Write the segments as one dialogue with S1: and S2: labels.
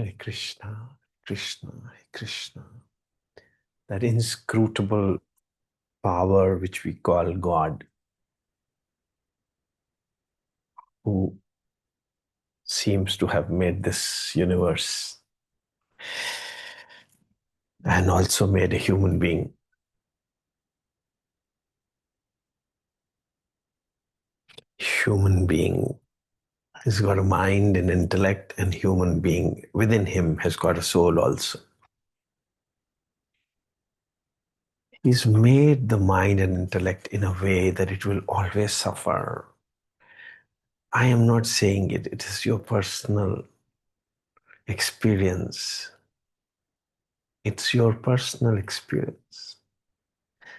S1: Hare Krishna, Krishna, Hare Krishna. That inscrutable power which we call God, who seems to have made this universe and also made a human being. Human being has got a mind and intellect, and human being within him has got a soul also. He's made the mind and intellect in a way that it will always suffer. I am not saying it, it is your personal experience. It's your personal experience.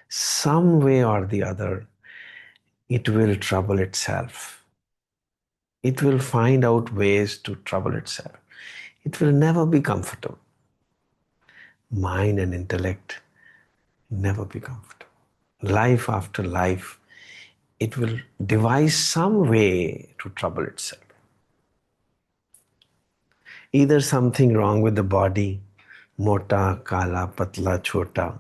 S1: Some way or the other, it will trouble itself. It will find out ways to trouble itself. It will never be comfortable. Mind and intellect never be comfortable. Life after life, it will devise some way to trouble itself. Either something wrong with the body, mota, kala, patla, chota,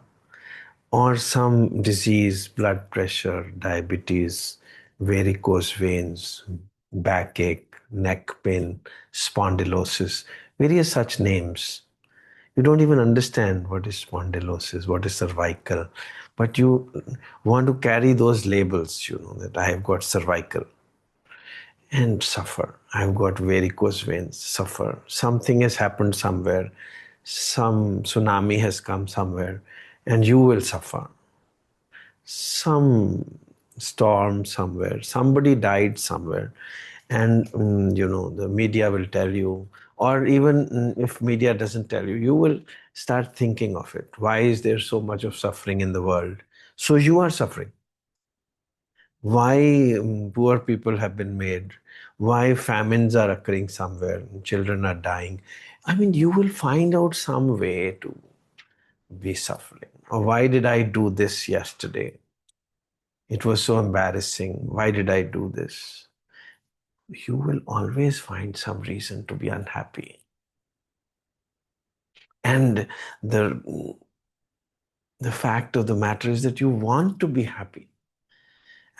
S1: or some disease, blood pressure, diabetes, varicose veins, backache, neck pain, spondylosis, various such names. You don't even understand what is spondylosis, what is cervical, but you want to carry those labels, that I have got cervical and suffer. I've got varicose veins, suffer. Something has happened somewhere, some tsunami has come somewhere, and you will suffer. Some storm somewhere, somebody died somewhere, and the media will tell you, or even if media doesn't tell you, you will start thinking of it. Why is there so much of suffering in the world? So you are suffering. Why poor people have been made? Why famines are occurring somewhere? Children are dying. I mean, you will find out some way to be suffering. Or why did I do this yesterday? It was so embarrassing. Why did I do this? You will always find some reason to be unhappy. And the fact of the matter is that you want to be happy.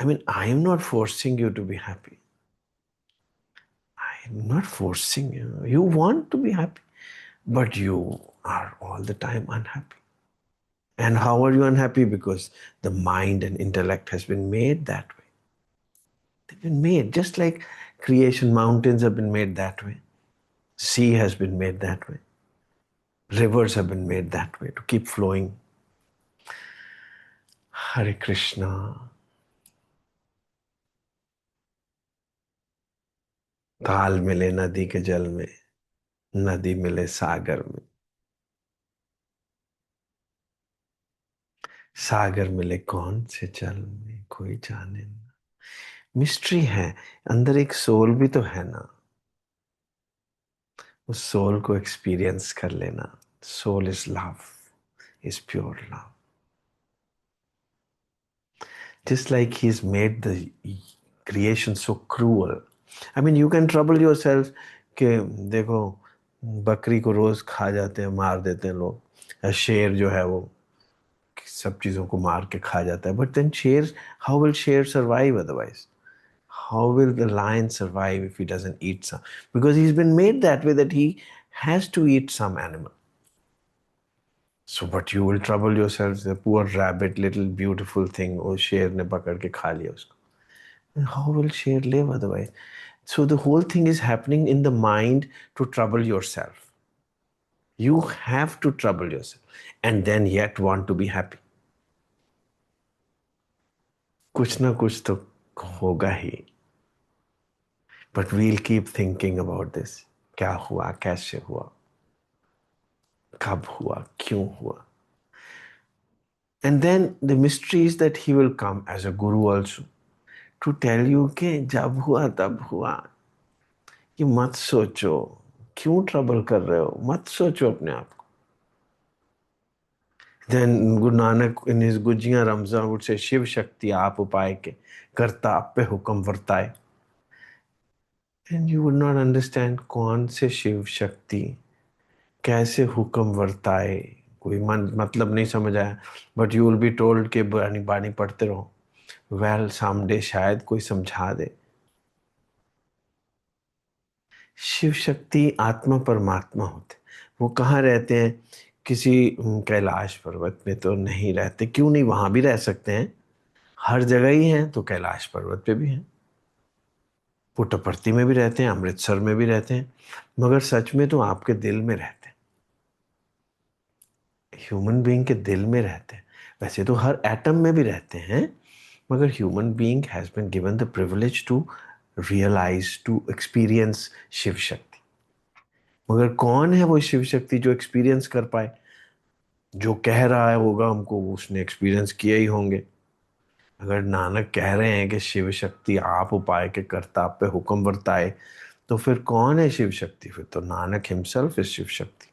S1: I mean, I am not forcing you to be happy. I am not forcing you. You want to be happy, but you are all the time unhappy. And how are you unhappy? Because the mind and intellect has been made that way. They've been made just like creation. Mountains have been made that way. Sea has been made that way. Rivers have been made that way to keep flowing. Hare Krishna. ताल मिले नदी के जल में, नदी मिले सागर में, सागर मिले कौन से जल में, कोई जाने ना. मिस्ट्री है. अंदर एक सोल भी तो है ना. उस सोल को एक्सपीरियंस कर लेना. Soul is love, is pure love. Just like he's made the creation so cruel. I mean, you can trouble yourself कि देखो बकरी को रोज खा जाते हैं, मार देते हैं लोग. शेर जो है वो सब चीजों को मार के खा जाता है. But then शेर, how will शेर survive otherwise? How will the lion survive if he doesn't eat some? Because he's been made that way that he has to eat some animal. So, but you will trouble yourselves. The poor rabbit, little beautiful thing, वो शेर ने पकड़ के खा लिया उसको. And how will शेर live otherwise? So the whole thing is happening in the mind to trouble yourself. You have to trouble yourself and then yet want to be happy. कुछ ना कुछ तो होगा ही. But we'll keep thinking about this. क्या हुआ, कैसे हुआ, कब हुआ, क्यों हुआ. And then the mystery is that he will come as a guru also to tell you कि जब हुआ तब हुआ. कि मत सोचो, क्यों ट्रबल कर रहे हो, मत सोचो अपने आप को. Then Guru Nanak in his Gujiyan Ramza would say, Shiv Shakti aap upay ke, karta आप पे हुक्म वर्ताए. And you would not understand कौन से शिव शक्ति कैसे हुक्म वर्ताए, कोई मन मतलब नहीं समझ आया, but you will be told के बानी बानी पढ़ते रहो। वेल सामडे शायद कोई समझा दे। शिव शक्ति आत्मा परमात्मा होते, वो कहाँ रहते हैं? किसी कैलाश पर्वत में तो नहीं रहते, क्यों नहीं, वहां भी रह सकते हैं, हर जगह ही हैं, तो कैलाश पर्वत पे भी हैं, पुट्टपर्ती में भी रहते हैं, अमृतसर में भी रहते हैं, मगर सच में तो आपके दिल में रहते हैं, ह्यूमन बीइंग के दिल में रहते हैं। वैसे तो हर एटम में भी रहते हैं, मगर human being has been given the privilege to realise, to experience Shiv Shakti. मगर कौन है वो शिव शक्ति जो एक्सपीरियंस कर पाए? जो कह रहा है होगा हमको, वो उसने एक्सपीरियंस किए ही होंगे। अगर नानक कह रहे हैं कि शिव शक्ति आप उपाय के कर्ता, आप पे हुक्म वर्ताए, तो फिर कौन है शिव शक्ति? फिर तो Nanak himself is Shiv Shakti.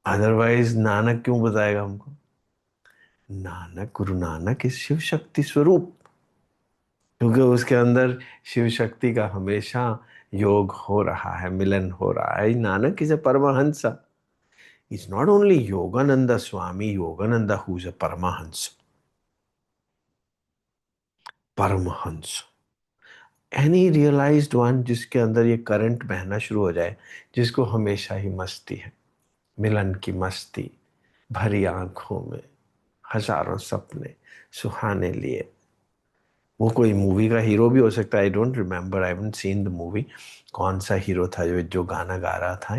S1: Otherwise Nanak क्यों बताएगा हमको? नानक, गुरु नानक इस शिव शक्ति स्वरूप, क्योंकि उसके अंदर शिव शक्ति का हमेशा योग हो रहा है, मिलन हो रहा है। Nanak is a Paramhansa, is not only Yogananda Swami Yogananda who is a Paramhansa, Paramhansa, any realised one जिसके अंदर ये करंट बहना शुरू हो जाए, जिसको हमेशा ही मस्ती है, मिलन की मस्ती, भरी आंखों में हजारों सपने सुहाने लिए। वो कोई मूवी का हीरो भी हो सकता है, I don't remember, I haven't seen the movie, कौन सा हीरो था जो जो गाना गा रहा था,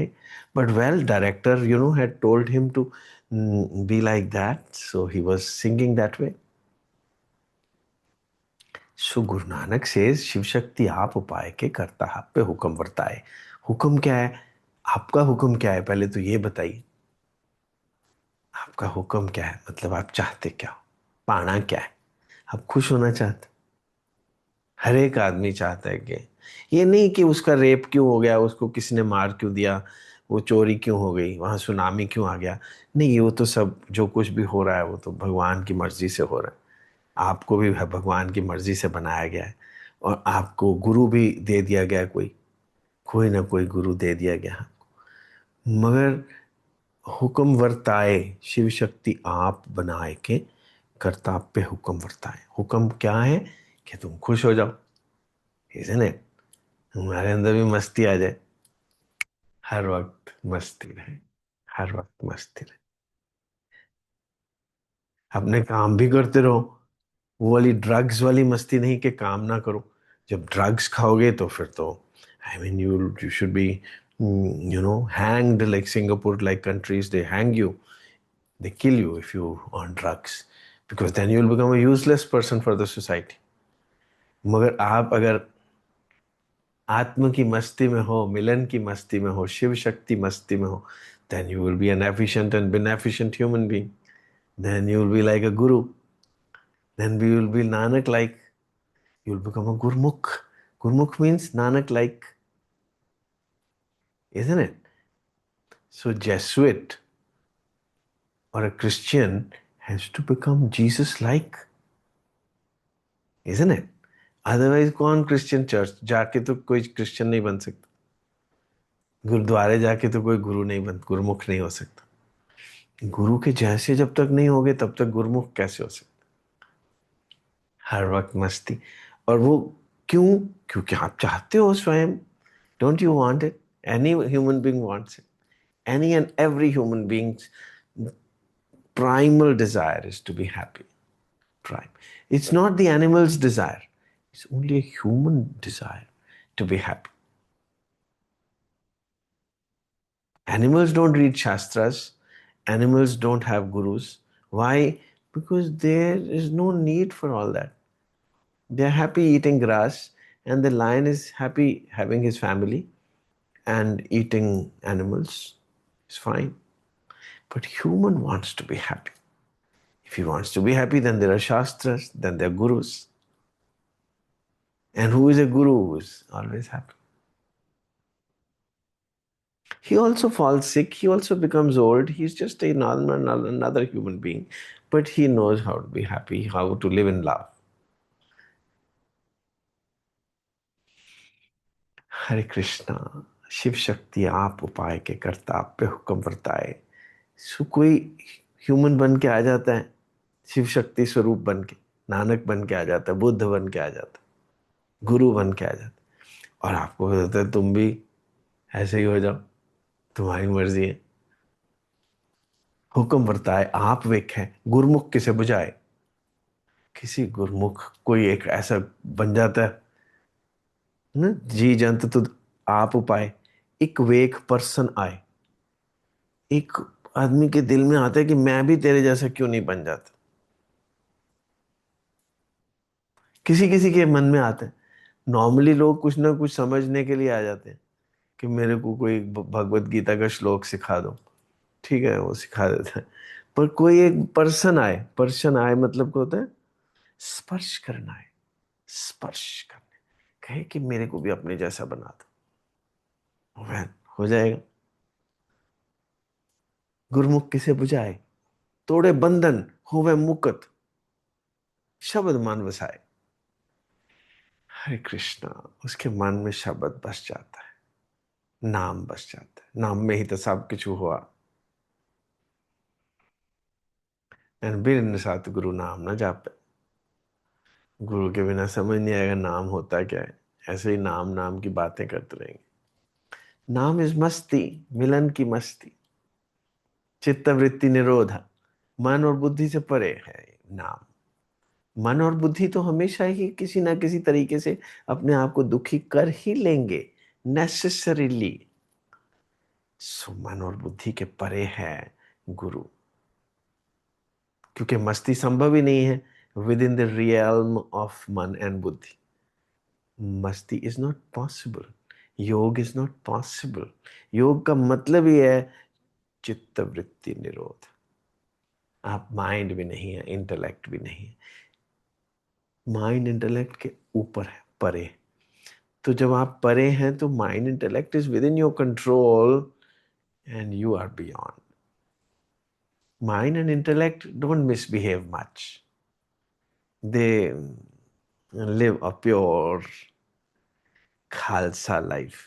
S1: but well director had told him to be like that, so he was singing that way. So Guru Nanak से शिव शक्ति आप उपाय के करता, आप पे हुक्म वर्ताए। हुक्म क्या है? आपका हुक्म क्या है, पहले तो ये बताइए। आपका हुक्म क्या है, मतलब आप चाहते क्या हो, पाना क्या है? आप खुश होना चाहते? हर एक आदमी चाहता है कि, ये नहीं कि उसका रेप क्यों हो गया, उसको किसने मार क्यों दिया, वो चोरी क्यों हो गई, वहां सुनामी क्यों आ गया। नहीं, वो तो सब जो कुछ भी हो रहा है वो तो भगवान की मर्जी से हो रहा है। आपको भी भगवान की मर्जी से बनाया गया है, और आपको गुरु भी दे दिया गया है, कोई कोई ना कोई गुरु दे दिया गया। मगर हुक्म वर्ताए शिव शक्ति आप बनाए के करताप पे हुक्म वर्ताए। हुक्म क्या है? कि तुम खुश हो जाओ, इज़न्ट इट? तुम्हारे अंदर भी मस्ती आ जाए, हर वक्त मस्ती रहे, हर वक्त मस्ती रहे, अपने काम भी करते रहो। वो वाली ड्रग्स वाली मस्ती नहीं कि काम ना करो। जब ड्रग्स खाओगे तो फिर तो, I mean, you should be hanged, like Singapore, like countries, they hang you, they kill you if you on drugs, because then you will become a useless person for the society. मगर आप अगर आत्म की मस्ती में हो, मिलन की मस्ती में हो, शिव शक्ति मस्ती में हो, then you will be an efficient and beneficent human being. Then you will be like a guru. Then we will be Nanak like. You will become a Gurmukh. Gurmukh means Nanak like, isn't it? So Jesuit or a Christian has to become Jesus like, isn't it? Otherwise कौन Christian church जाके तो कोई Christian नहीं बन सकता, गुरुद्वारे जाके तो कोई गुरु नहीं बन, गुरुमुख नहीं हो सकता। गुरु के जैसे जब तक नहीं होगे तब तक गुरुमुख कैसे हो सकता? हर वक्त मस्ती। और वो क्यों? क्योंकि आप चाहते हो स्वयं। Don't you want it? Any human being wants it. Any and every human beings primal desire is to be happy. Prime. It's not the animal's desire. It's only a human desire to be happy. Animals don't read Shastras. Animals don't have gurus. Why? Because there is no need for all that. They're happy eating grass, and the lion is happy having his family and eating animals. It's fine. But human wants to be happy. If he wants to be happy, then there are Shastras, then there are gurus. And who is a guru who is always happy? He also falls sick, he also becomes old, he's just a normal, another human being, but he knows how to be happy, how to live in love. Hare Krishna, Shiv Shakti आप उपाय के करता, आप पे हुक्म वर्ताए। सो कोई human बन के आ जाता है, शिव शक्ति स्वरूप बन के, नानक बन के आ जाता है, बुद्ध बन के आ जाता है, गुरु बन के आ जाता है, और आपको बताता है तुम भी ऐसे ही हो जाओ, तुम्हारी मर्जी है। हुक्म वर्ताए आप वेखें, गुरमुख किसे बुझाए। किसी गुरमुख कोई एक ऐसा बन जाता है ना, जी जंत तुद आप उपाय, एक वेक पर्सन आए। एक आदमी के दिल में आता है कि मैं भी तेरे जैसा क्यों नहीं बन जाता। किसी किसी के मन में आता है। नॉर्मली लोग कुछ ना कुछ समझने के लिए आ जाते हैं कि मेरे को कोई भगवत गीता का श्लोक सिखा दो, ठीक है वो सिखा देता है। पर कोई एक पर्सन आए मतलब क्या होता है, स्पर्श करना है, स्पर्श करना, कहे कि मेरे को भी अपने जैसा बना दो, वह हो जाएगा। गुरमुख किसे बुझाए, तोड़े बंधन होवे मुक्त, शब्द मन वसाए। हरे कृष्णा, उसके मन में शब्द बस जाता है, नाम बस जाता है, नाम में ही तो सब कुछ हुआ। एंड बिन सतगुरु नाम ना जापे। गुरु के बिना समझ नहीं आएगा नाम होता क्या है, ऐसे ही नाम नाम की बातें करते रहेंगे। नाम इज मस्ती, मिलन की मस्ती, चित्त वृत्ति निरोध, मन और बुद्धि से परे है नाम। मन और बुद्धि तो हमेशा ही किसी ना किसी तरीके से अपने आप को दुखी कर ही लेंगे, नेसेसरीली। सो मन और बुद्धि के परे है गुरु, क्योंकि मस्ती संभव ही नहीं है with in the realm of मन एंड बुद्धि। मस्ती इज नॉट पॉसिबल, योग इज नॉट पॉसिबल। योग का मतलब ही है चित्त वृत्ति निरोध। आप माइंड भी नहीं है, इंटेलेक्ट भी नहीं है, माइंड इंटेलेक्ट के ऊपर है, परे। तो जब आप परे हैं तो mind intellect is within your control and you are beyond. Mind and intellect don't misbehave much, they live a pure Khalsa life,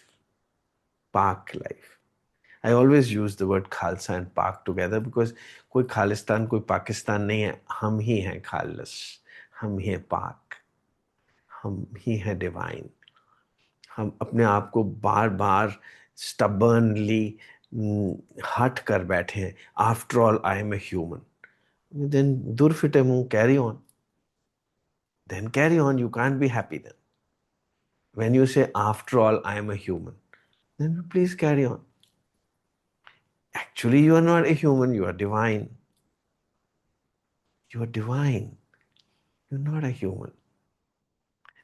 S1: Pak life. I always use the word Khalsa and Pak together because कोई खालिस्तान कोई पाकिस्तान नहीं है, हम ही हैं खालिस, हम ही हैं पाक, हम ही हैं डिवाइन। हम अपने आप को बार बार स्टबर्नली हट कर बैठे हैं, after all I am a human. Then दूर फिटे मुंह, carry on, then carry on, you can't be happy then. When you say, after all, I am a human, then please carry on. Actually, you are not a human, you are divine. You are divine. You're not a human.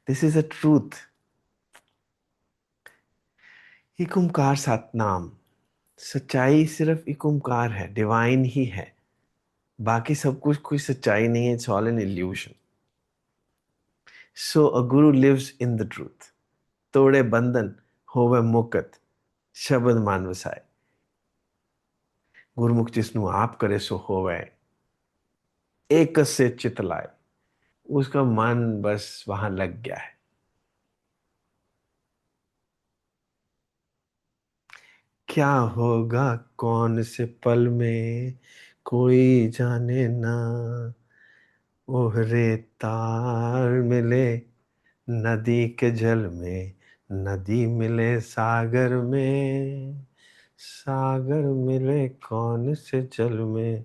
S1: This is a truth. एक ओंकार सतनाम, सच्चाई सिर्फ एक ओंकार है, divine ही है। बाकी सब कुछ कोई सच्चाई नहीं है, it's all an illusion. So a Guru lives in the truth, तोड़े बंधन होवे मुक्त, शब्द मान वसाए। गुरमुख जिसनु आप करे सो होवे, एक से चित लाए। उसका मन बस वहां लग गया है। क्या होगा कौन से पल में कोई जाने ना, ओहरे तार मिले नदी के जल में, नदी मिले सागर में, सागर मिले कौन से जल में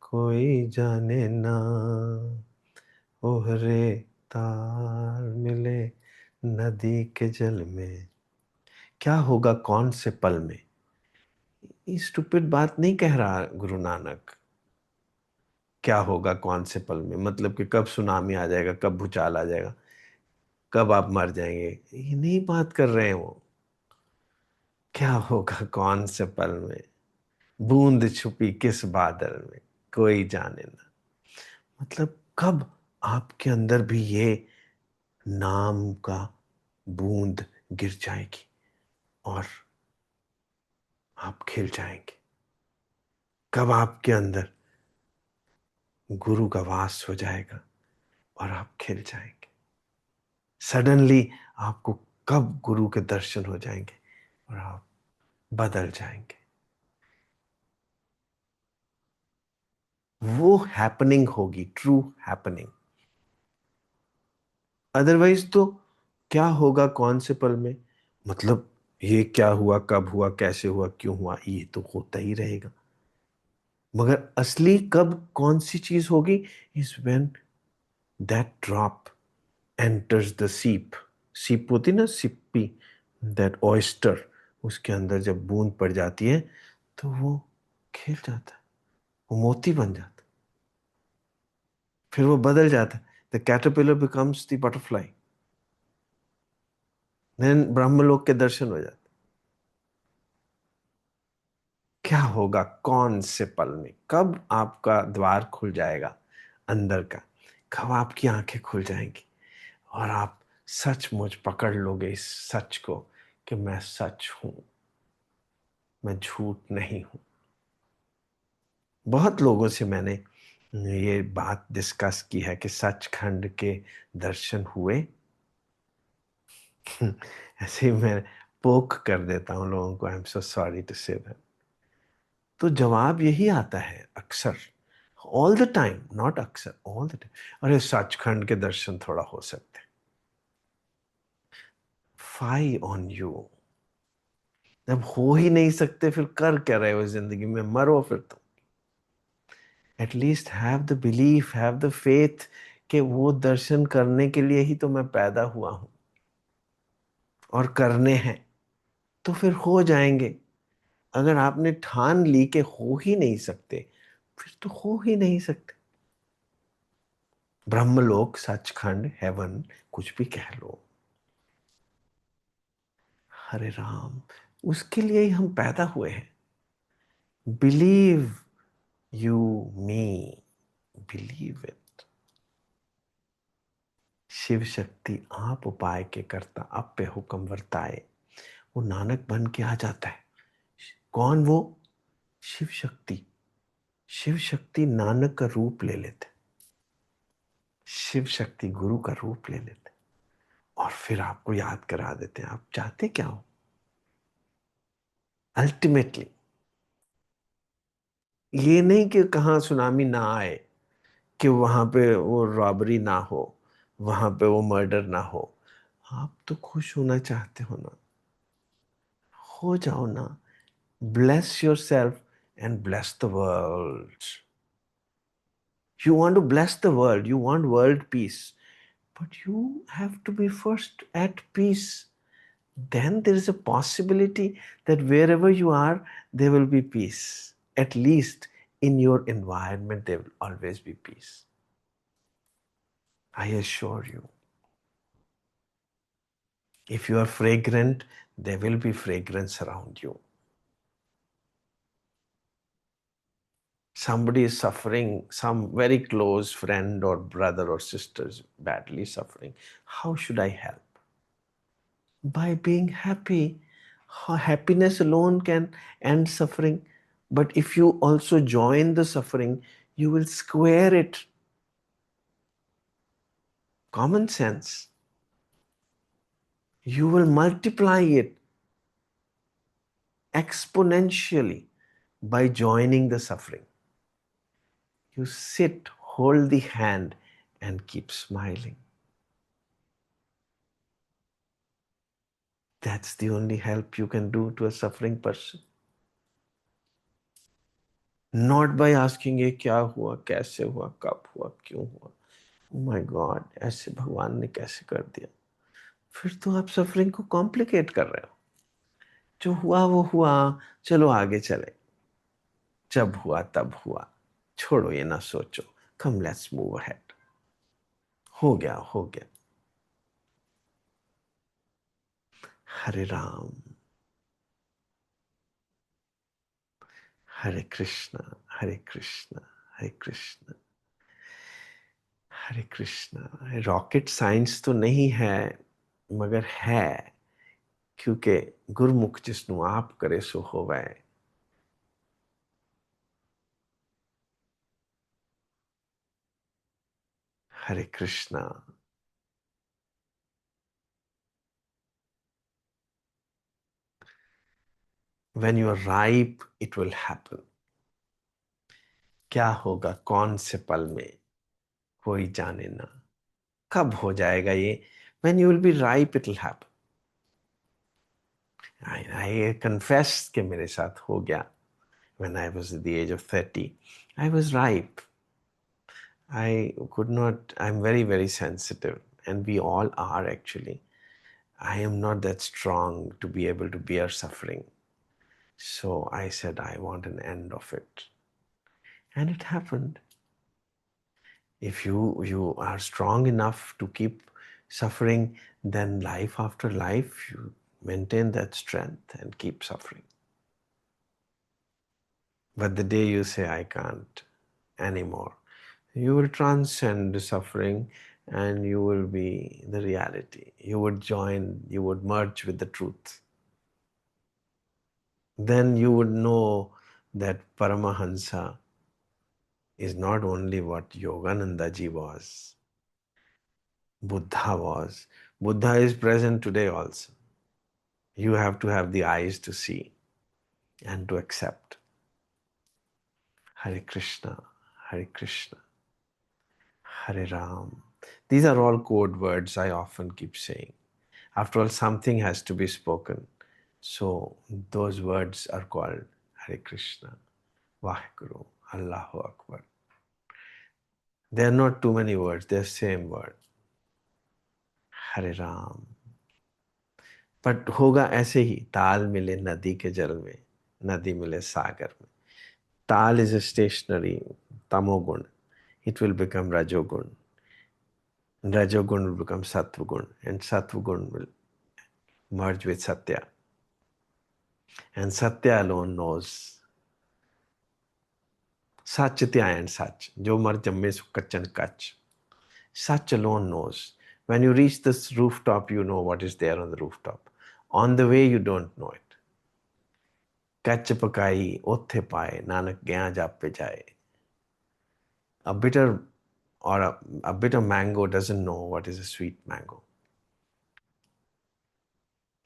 S1: कोई जाने ना, ओहरे तार मिले नदी के जल में। क्या होगा कौन से पल में, ये स्टूपिड बात नहीं कह रहा गुरु नानक। क्या होगा कौन से पल में मतलब कि कब सुनामी आ जाएगा, कब भूचाल आ जाएगा, कब आप मर जाएंगे, ये नहीं बात कर रहे हैं वो। क्या होगा कौन से पल में, बूंद छुपी किस बादल में कोई जाने ना। मतलब कब आपके अंदर भी ये नाम का बूंद गिर जाएगी और आप खिल जाएंगे। कब आपके अंदर गुरु का वास हो जाएगा और आप खिल जाएंगे। सडनली आपको कब गुरु के दर्शन हो जाएंगे और आप बदल जाएंगे। वो हैपनिंग होगी, ट्रू हैपनिंग। अदरवाइज तो क्या होगा कौन से पल में, मतलब ये क्या हुआ, कब हुआ, कैसे हुआ, क्यों हुआ, ये तो होता ही रहेगा। मगर असली कब कौन सी चीज होगी, is when that drop enters the ship. सीप होती ना, सिप्पी, दैट ऑयस्टर, उसके अंदर जब बूंद पड़ जाती है तो वो खिल जाता है, वो मोती बन जाता है, फिर वो बदल जाता है। The caterpillar becomes the butterfly. Then Brahmalok के दर्शन हो जाते। क्या होगा कौन से पल में, कब आपका द्वार खुल जाएगा अंदर का, कब आपकी आंखें खुल जाएंगी और आप सचमुच पकड़ लोगे इस सच को कि मैं सच हूं, मैं झूठ नहीं हूं। बहुत लोगों से मैंने ये बात डिस्कस की है कि सचखंड के दर्शन हुए। ऐसे ही मैं पोक कर देता हूं लोगों को, I am so sorry to say that. तो जवाब यही आता है अक्सर, ऑल द टाइम, नॉट अक्सर, ऑल द टाइम, अरे सचखंड के दर्शन थोड़ा हो सकते। Fie on you. जब हो ही नहीं सकते फिर कर क्या रहे हो जिंदगी में, मरो फिर तो। At least have the belief, have the faith कि वो दर्शन करने के लिए ही तो मैं पैदा हुआ हूं और करने हैं, तो फिर हो जाएंगे। अगर आपने ठान ली कि हो ही नहीं सकते, फिर तो हो ही नहीं सकते। ब्रह्मलोक, सचखंड, हेवन, कुछ भी कह लो, हरे राम, उसके लिए ही हम पैदा हुए हैं। Believe you me, believe it. Shiv Shakti आप उपाय के करता, आप पे हुक्म वर्ताए, वो नानक बन के आ जाता है। कौन वो? शिव शक्ति। शिव शक्ति नानक का रूप ले लेते, शिव शक्ति गुरु का रूप ले लेते और फिर आपको याद करा देते हैं आप चाहते क्या हो। अल्टीमेटली ये नहीं कि कहाँ सुनामी ना आए, कि वहां पे वो रॉबरी ना हो, वहां पे वो मर्डर ना हो। आप तो खुश होना चाहते हो ना, हो जाओ ना। Bless your self and bless the world. You want to bless the world, you want world peace, but you have to be first at peace. Then there is a possibility that wherever you are, there will be peace. At least in your environment, there will always be peace. I assure you. If you are fragrant, there will be fragrance around you. Somebody is suffering, some very close friend or brother or sister is badly suffering. How should I help? By being happy. Happiness alone can end suffering. But if you also join the suffering, you will square it. Common sense. You will multiply it exponentially by joining the suffering. You sit, hold the hand, and keep smiling. That's the only help you can do to a suffering person. Not by asking ये क्या हुआ, कैसे हुआ, कब हुआ, क्यों हुआ, my God ऐसे भगवान ने कैसे कर दिया। फिर तो आप सफरिंग को कॉम्प्लिकेट कर रहे हो। जो हुआ वो हुआ, चलो आगे चले, जब हुआ तब हुआ, छोड़ो ये ना सोचो, कम लेट्स मूव अहेड। हो गया हो गया। हरे राम, हरे कृष्णा, हरे कृष्णा, हरे कृष्णा, हरे कृष्णा। रॉकेट साइंस तो नहीं है, मगर है, क्योंकि गुरमुख जिसनु आप करे सो होवे। हरे Krishna. When you are ripe, it will happen. क्या होगा कौन से पल में, कोई जाने ना। कब हो जाएगा ये? When you will be ripe, it will happen. I confess कि मेरे साथ हो गया. When I was at the age of 30, I was ripe. I could not, I'm very, very sensitive, and we all are actually. I am not that strong to be able to bear suffering. So I said, I want an end of it. And it happened. If you are strong enough to keep suffering, then life after life, you maintain that strength and keep suffering. But the day you say, I can't anymore, you will transcend the suffering and you will be the reality. You would join, you would merge with the truth. Then you would know that Paramahansa is not only what Yogananda ji was, Buddha was. Buddha is present today also. You have to have the eyes to see and to accept. Hare Krishna, Hare Krishna, Hare Ram. These are all code words I often keep saying. After all, something has to be spoken. So those words are called Hare Krishna, Vaheguru, Allahu Akbar. They are not too many words, they are same word. Hare Ram. But होगा ऐसे ही, ताल मिले नदी के जल में, नदी मिले सागर में. Tal is a stationary tamogun. It will become rajogun. Rajogun will become sattvagun, and sattvagun will merge with satya. And satya alone knows Sachitya and Sach. Jo mar jamme su kachan kach. Sach alone knows. When you reach this rooftop, you know what is there on the rooftop. On the way, you don't know it. Kach pakai, othe pae, nanak gyan jape jaye. A bitter or a bitter mango doesn't know what is a sweet mango.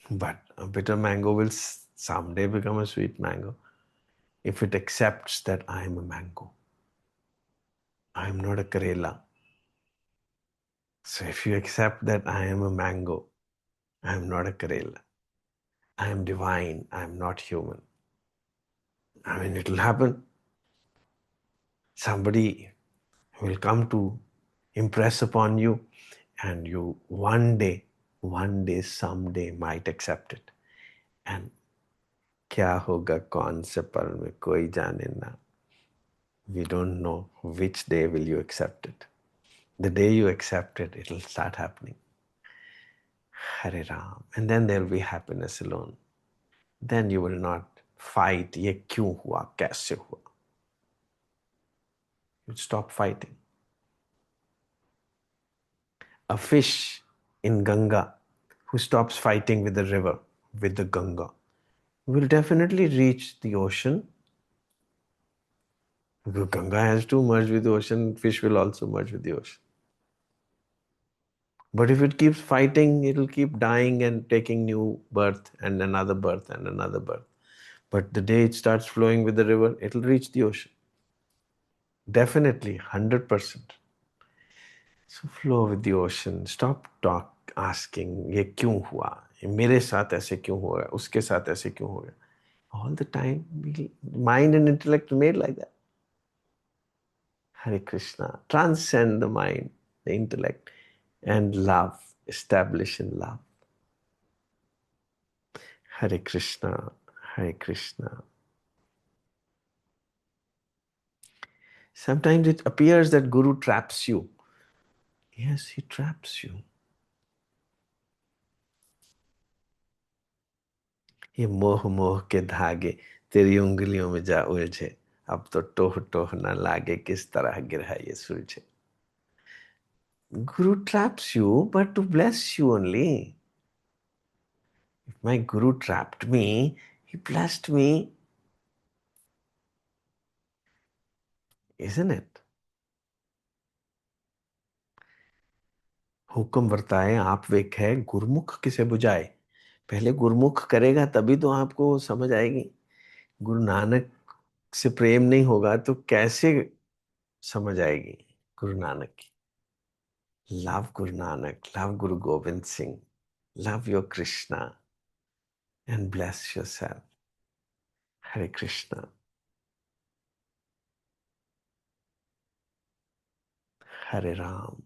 S1: But a bitter mango will someday become a sweet mango if it accepts that I am a mango. I am not a Karela. So if you accept that I am a mango, I am not a Karela. I am divine. I am not human. I mean, it will happen. Somebody will come to impress upon you, and you one day, someday might accept it. And क्या होगा कौन से पल में कोई जाने ना. We don't know which day will you accept it. The day you accept it, it'll start happening. Hare Ram. And then there'll be happiness alone. Then you will not fight. ये क्यों हुआ? कैसे हुआ? You stop fighting. A fish in Ganga who stops fighting with the river, with the Ganga, will definitely reach the ocean. Because Ganga has to merge with the ocean, fish will also merge with the ocean. But if it keeps fighting, it'll keep dying and taking new birth and another birth and another birth. But the day it starts flowing with the river, it'll reach the ocean. Definitely, 100%. So flow with the ocean. Stop asking, ये क्यों हुआ? ये मेरे साथ ऐसे क्यों हुआ? उसके साथ ऐसे क्यों हो गया? All the time, mind and intellect are made like that. Hare Krishna. Transcend the mind, the intellect, and love. Establish in love. Hare Krishna. Hare Krishna. Sometimes it appears that Guru traps you. Yes, he traps you. ये मोह मोह के धागे तेरी उंगलियों में जा उलझे, अब तो टोह टोह न लागे किस तरह गिरा ये सुलझे. Guru traps you, but to bless you only. If my Guru trapped me, he blessed me, isn't it? हुक्म वर्ताए आप वेख है, गुरमुख किसे बुझाए. पहले गुरुमुख करेगा तभी तो आपको समझ आएगी। गुरु नानक से प्रेम नहीं होगा तो कैसे समझ आएगी गुरु नानक की। Love Guru Nanak, love Guru Govind Singh, love your Krishna and bless yourself. Hare Krishna, Hare Ram,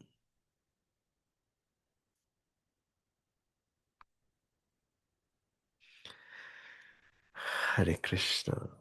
S1: Hare Krishna.